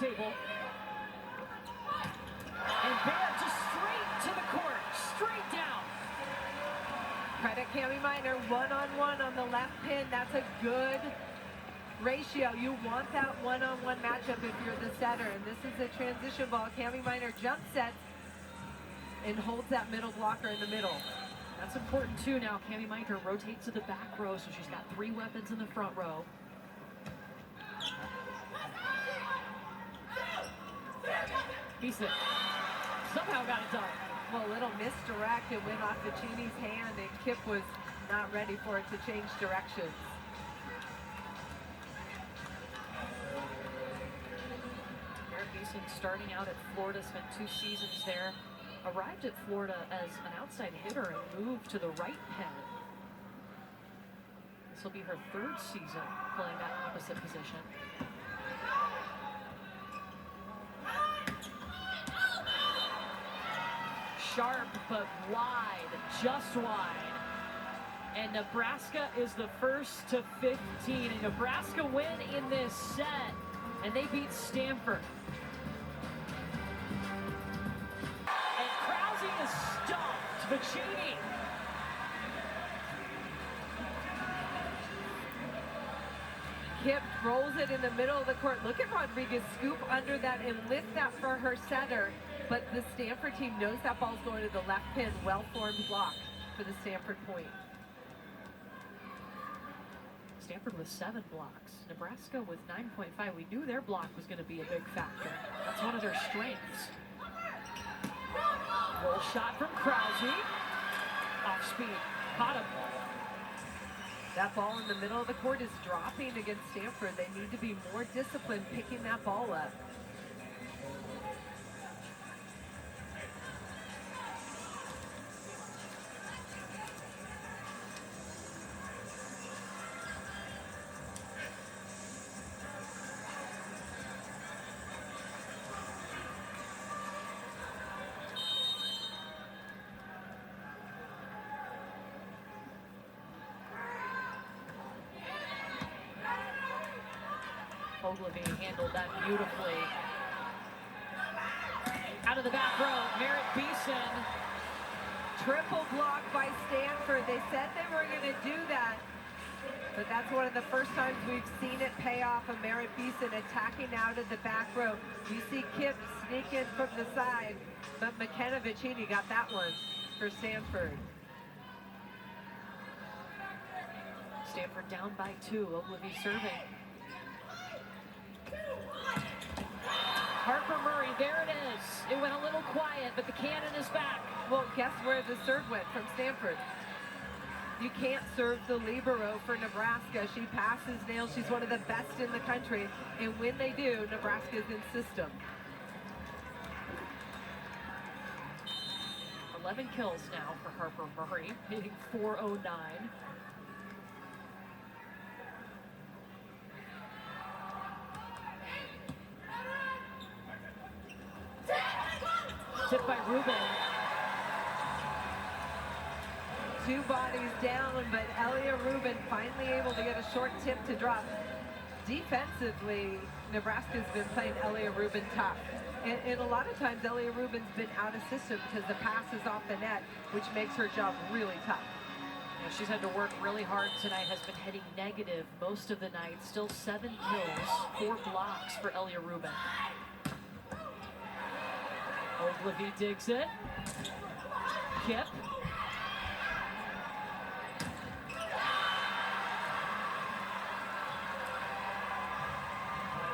table. And bam, just straight to the court, straight down. Credit Cami Minor, one-on-one on the left pin. That's a good ratio. You want that one-on-one matchup if you're the setter. And this is a transition ball. Cami Minor jump sets and holds that middle blocker in the middle. That's important too now. Cami Minor rotates to the back row, so she's got 3 weapons in the front row. Beeson somehow got it done. Well, a little misdirect. It went off Vicini's hand, and Kip was not ready for it to change directions. Merritt Beeson starting out at Florida, spent 2 seasons there. Arrived at Florida as an outside hitter and moved to the right pin. This will be her 3rd season playing that opposite position. Sharp, but wide, just wide. And Nebraska is the first to 15. And Nebraska win in this set, and they beat Stanford. And Krause is stumped. Vicini. Kip rolls it in the middle of the court. Look at Rodriguez scoop under that and lift that for her setter. But the Stanford team knows that ball's going to the left pin. Well-formed block for the Stanford point. Stanford with 7 blocks. Nebraska with 9.5. We knew their block was going to be a big factor. That's one of their strengths. Roll shot from Krause. Off speed. Caught him. That ball in the middle of the court is dropping against Stanford. They need to be more disciplined picking that ball up. Ogilvy handled that beautifully. Out of the back row, Merritt Beeson. Triple block by Stanford. They said they were going to do that, but that's one of the first times we've seen it pay off. A Merritt Beeson attacking out of the back row. You see Kip sneak in from the side, but McKenna Vicini got that one for Stanford. Stanford down by 2. Ogilvy serving. Harper Murray, there it is. It went a little quiet, but the cannon is back. Well, guess where the serve went from Stanford? You can't serve the libero for Nebraska. She passes nails. She's one of the best in the country. And when they do, Nebraska's in system. 11 kills now for Harper Murray, hitting .409. Tipped by Rubin. 2 bodies down, but Elia Rubin finally able to get a short tip to drop. Defensively, Nebraska's been playing Elia Rubin tough. And a lot of times, Elia Rubin's been out of system because the pass is off the net, which makes her job really tough. Yeah, she's had to work really hard tonight, has been heading negative most of the night. Still 7 kills, 4 blocks for Elia Rubin. Ogilvy digs it. Kip.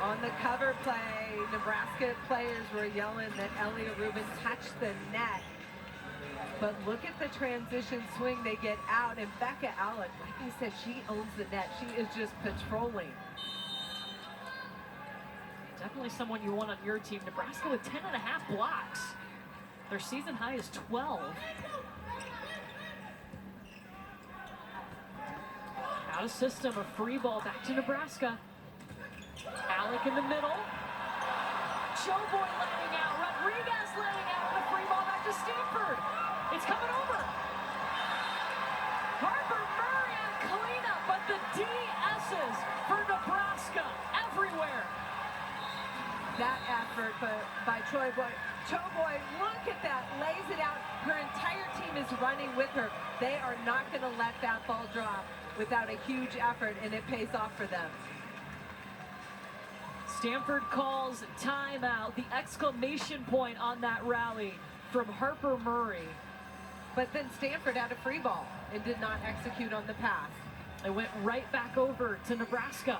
On the cover play, Nebraska players were yelling that Elia Rubin touched the net. But look at the transition swing they get out, and Becca Allen, like I said, she owns the net. She is just patrolling. Definitely someone you want on your team. Nebraska with 10.5 blocks. Their season high is 12. Out of system, a free ball back to Nebraska. Alec in the middle. Showboy letting out. Rodriguez letting out. And a free ball back to Stanford. It's coming over. Harper Murray on cleanup, but the DS's for Nebraska everywhere. that effort by Choboy. Choboy, look at that, lays it out. Her entire team is running with her. They are not going to let that ball drop without a huge effort, and it pays off for them. Stanford calls timeout. The exclamation point on that rally from Harper Murray. But then Stanford had a free ball and did not execute on the pass. It went right back over to Nebraska.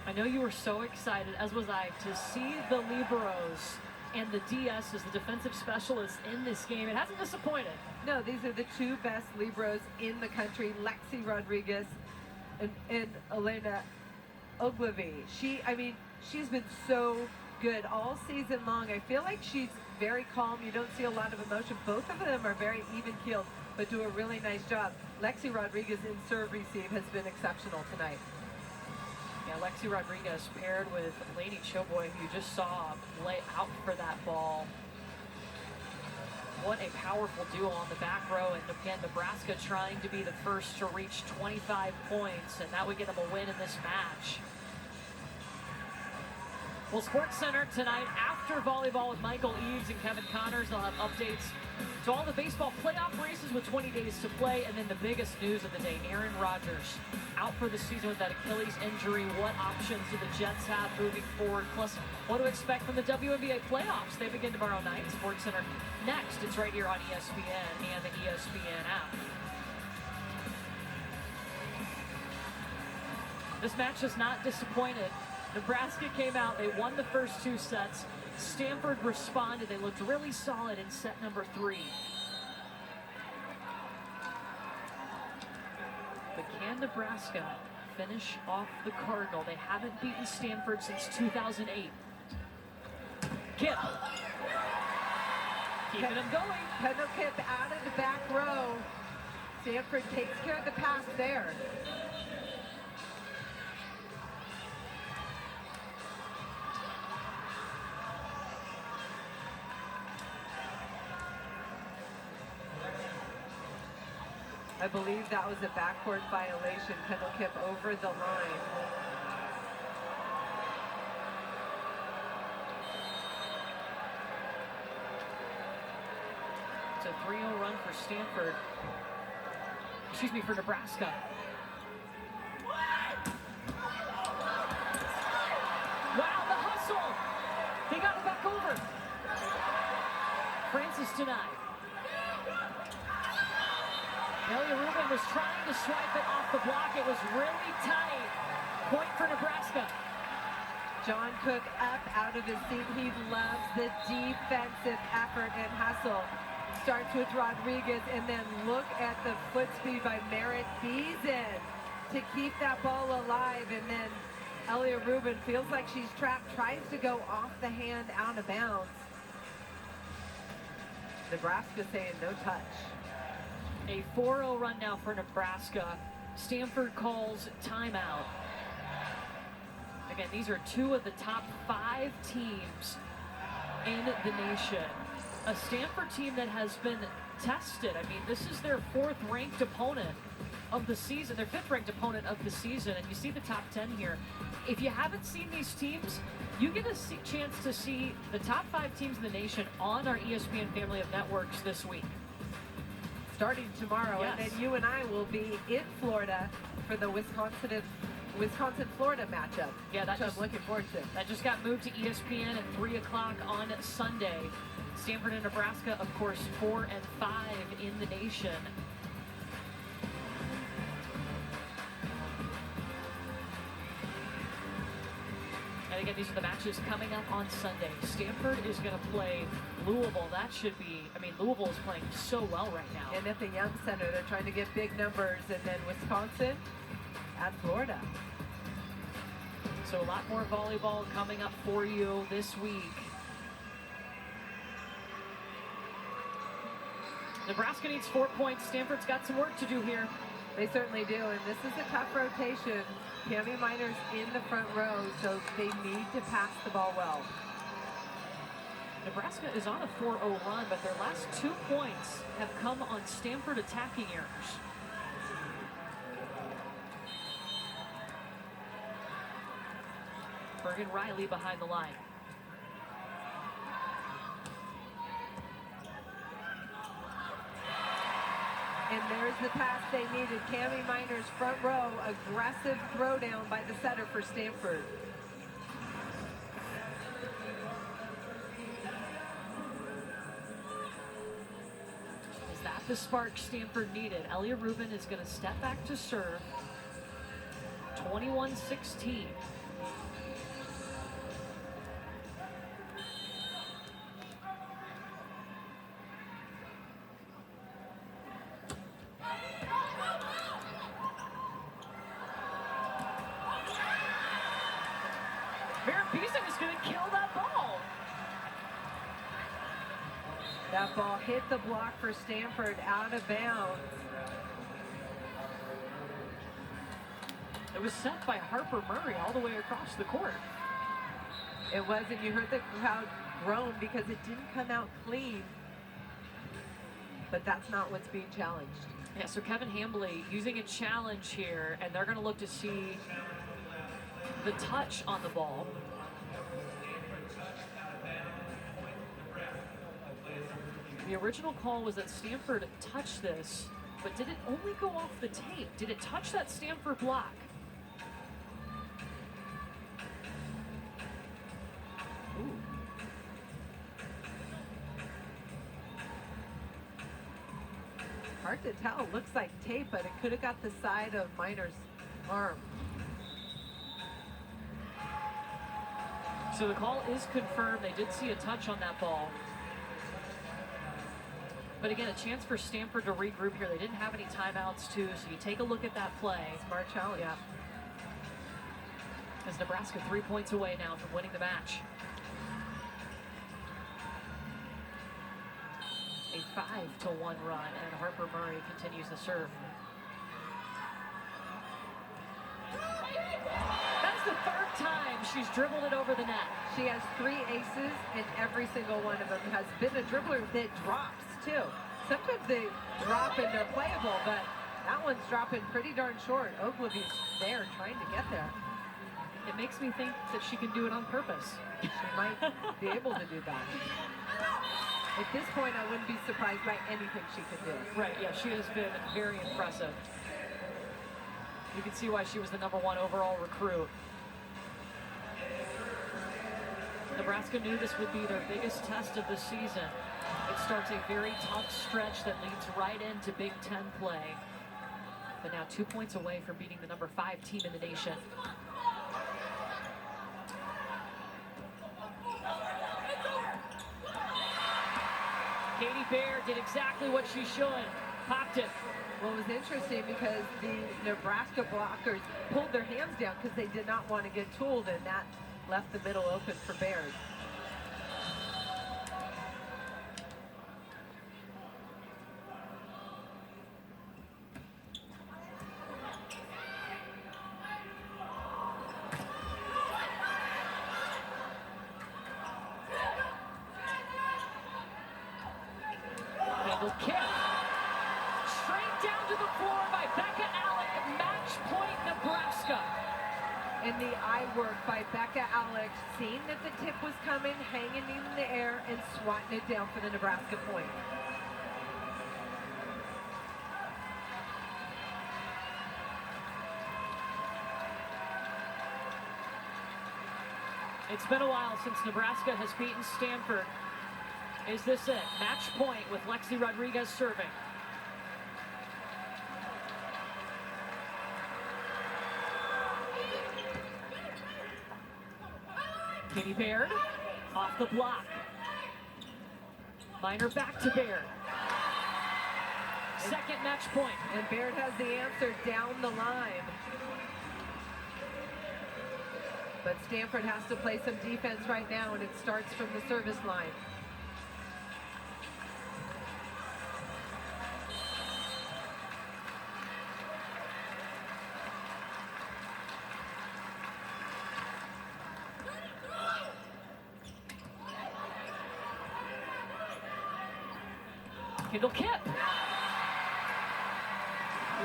I know you were so excited, as was I, to see the Liberos and the DSs, the defensive specialists, in this game. It hasn't disappointed. No, these are the two best Liberos in the country, Lexi Rodriguez and Elena Ogilvy. She's been so good all season long. I feel like she's very calm. You don't see a lot of emotion. Both of them are very even-keeled, but do a really nice job. Lexi Rodriguez in serve receive has been exceptional tonight. Yeah, Lexi Rodriguez paired with Lady Choboy, who you just saw lay out for that ball. What a powerful duo on the back row. And again, Nebraska trying to be the first to reach 25 points, and that would get them a win in this match. Well, SportsCenter tonight after volleyball with Michael Eaves and Kevin Connors. They'll have updates to all the baseball playoff races with 20 days to play. And then the biggest news of the day, Aaron Rodgers out for the season with that Achilles injury. What options do the Jets have moving forward? Plus, what to expect from the WNBA playoffs. They begin tomorrow night. SportsCenter next. It's right here on ESPN and the ESPN app. This match has not disappointed. Nebraska came out, they won the first two sets. Stanford responded, they looked really solid in set number 3. But can Nebraska finish off the Cardinal? They haven't beaten Stanford since 2008. Kip. Keeping them going. Kendall Kip out of the back row. Stanford takes care of the pass there. I believe that was a backcourt violation. Kendall Kip over the line. It's a 3-0 run for Stanford. Excuse me, for Nebraska. Wow, the hustle! They got it back over. Francis denied. Elia Rubin was trying to swipe it off the block. It was really tight. Point for Nebraska. John Cook up out of his seat. He loves the defensive effort and hustle. Starts with Rodriguez, and then look at the foot speed by Merritt Beason to keep that ball alive. And then Elia Rubin feels like she's trapped, tries to go off the hand out of bounds. Nebraska saying no touch. A 4-0 run now for Nebraska. Stanford calls timeout. Again, these are two of the top 5 teams in the nation. A Stanford team that has been tested. I mean, this is their 4th-ranked opponent of the season, their 5th-ranked opponent of the season, and you see the top 10 here. If you haven't seen these teams, you get a chance to see the top 5 teams in the nation on our ESPN family of networks this week. Starting tomorrow, yes. And then you and I will be in Florida for the Wisconsin-Florida matchup, yeah, which I'm looking forward to. That just got moved to ESPN at 3 o'clock on Sunday. Stanford and Nebraska, of course, 4 and 5 in the nation. And again, these are the matches coming up on Sunday. Stanford is going to play Louisville. That should be, Louisville is playing so well right now. And at the Young Center, they're trying to get big numbers. And then Wisconsin at Florida. So a lot more volleyball coming up for you this week. Nebraska needs 4 points. Stanford's got some work to do here. They certainly do, and this is a tough rotation. Cami Minor's in the front row, so they need to pass the ball well. Nebraska is on a 4-0 run, but their last 2 points have come on Stanford attacking errors. Bergen Riley behind the line. And there's the pass they needed. Cami Minor's front row, aggressive throwdown by the setter for Stanford. Is that the spark Stanford needed? Elia Rubin is going to step back to serve. 21-16. Is going to kill that ball. That ball hit the block for Stanford, out of bounds. It was sent by Harper Murray all the way across the court. It was, and you heard the crowd groan because it didn't come out clean. But that's not what's being challenged. Yeah, so Kevin Hambley using a challenge here, and they're going to look to see the touch on the ball. The original call was that Stanford touched this, but did it only go off the tape? Did it touch that Stanford block? Ooh. Hard to tell. Looks like tape, but it could have got the side of Minor's arm. So the call is confirmed. They did see a touch on that ball. But again, a chance for Stanford to regroup here. They didn't have any timeouts too, so you take a look at that play. Smart challenge. Yeah. As Nebraska 3 points away now from winning the match. A 5-1 run, and Harper Murray continues to serve. That's the third time she's dribbled it over the net. She has 3 aces, and every single one of them has been a dribbler that drops too. Sometimes they drop and they're playable, but that one's dropping pretty darn short. Ogilvy's there trying to get there. It makes me think that she can do it on purpose. She might be able to do that. At this point, I wouldn't be surprised by anything she could do. Right, yeah, she has been very impressive. You can see why she was the #1 overall recruit. Nebraska knew this would be their biggest test of the season. It starts a very tough stretch that leads right into Big Ten play. But now 2 points away from beating the #5 team in the nation. Katie Baer did exactly what she should. Popped it. Well, it was interesting because the Nebraska blockers pulled their hands down because they did not want to get tooled, and that left the middle open for Baird. Kick. Straight down to the floor by Becca Alec. Match point, Nebraska. And the eye work by Becca Alec, seeing that the tip was coming, hanging in the air, and swatting it down for the Nebraska point. It's been a while since Nebraska has beaten Stanford. Is this it? Match point with Lexi Rodriguez serving. Katie Baird off the block. Minor back to Baird. Second match point. And Baird has the answer down the line. But Stanford has to play some defense right now, and it starts from the service line. Kendall Kipp.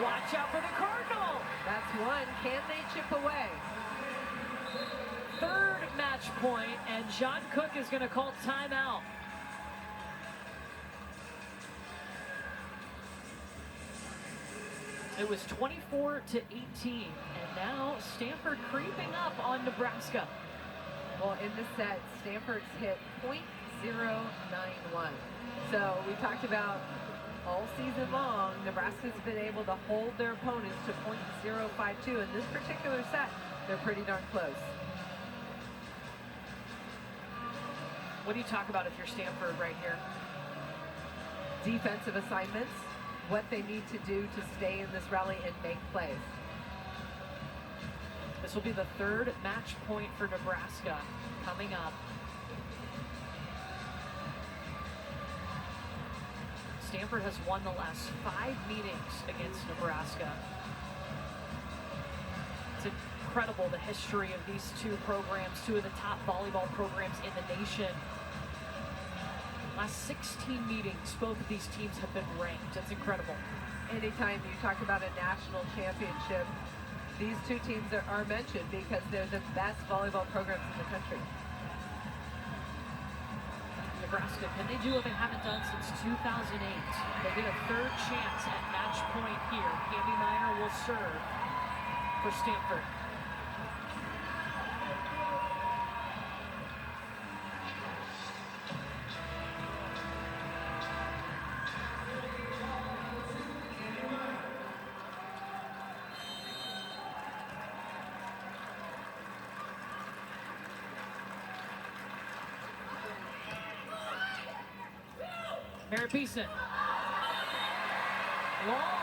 Watch out for the Cardinal. That's one. Can they chip away? Third point, and John Cook is going to call timeout. It was 24-18, and now Stanford creeping up on Nebraska. Well, in the set, Stanford's hit .091. So we talked about all season long, Nebraska's been able to hold their opponents to .052. In this particular set, they're pretty darn close. What do you talk about if you're Stanford right here? Defensive assignments, what they need to do to stay in this rally and make plays. This will be the third match point for Nebraska coming up. Stanford has won the last 5 meetings against Nebraska. It's incredible, the history of these two programs, two of the top volleyball programs in the nation. Last 16 meetings, both of these teams have been ranked. It's incredible. Anytime you talk about a national championship, these two teams are mentioned because they're the best volleyball programs in the country. Nebraska, can they do what they haven't done since 2008? They get a third chance at match point here. Candy Miner will serve for Stanford. Merritt Beeson. Long.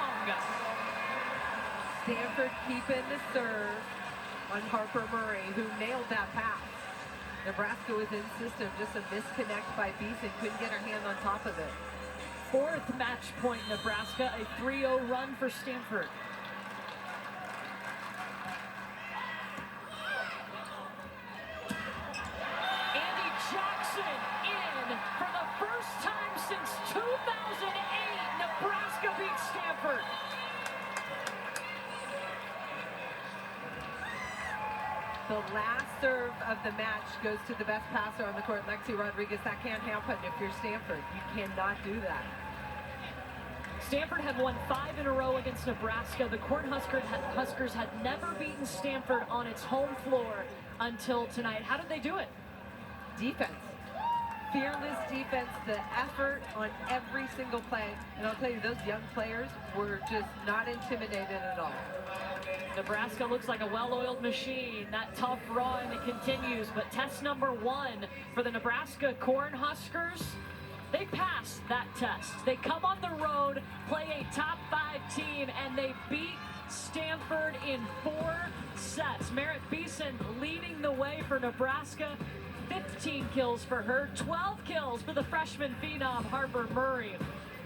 Stanford keeping the serve on Harper Murray, who nailed that pass. Nebraska was in system, just a misconnect by Beeson, couldn't get her hand on top of it. Fourth match point Nebraska, a 3-0 run for Stanford. Andy Jackson in for the first time since 2008. Nebraska beats Stanford. The last serve of the match goes to the best passer on the court, Lexi Rodriguez. That can't happen if you're Stanford. You cannot do that. Stanford had won 5 in a row against Nebraska. The Cornhuskers had never beaten Stanford on its home floor until tonight. How did they do it? Defense. Fearless defense, the effort on every single play. And I'll tell you, those young players were just not intimidated at all. Nebraska looks like a well-oiled machine. That tough run continues, but test number 1 for the Nebraska Cornhuskers, they passed that test. They come on the road, play a top 5 team, and they beat Stanford in 4 sets. Merritt Beeson leading the way for Nebraska. 15 kills for her, 12 kills for the freshman phenom Harper Murray.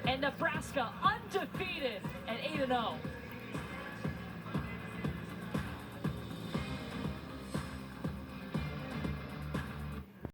And Nebraska undefeated at 8-0.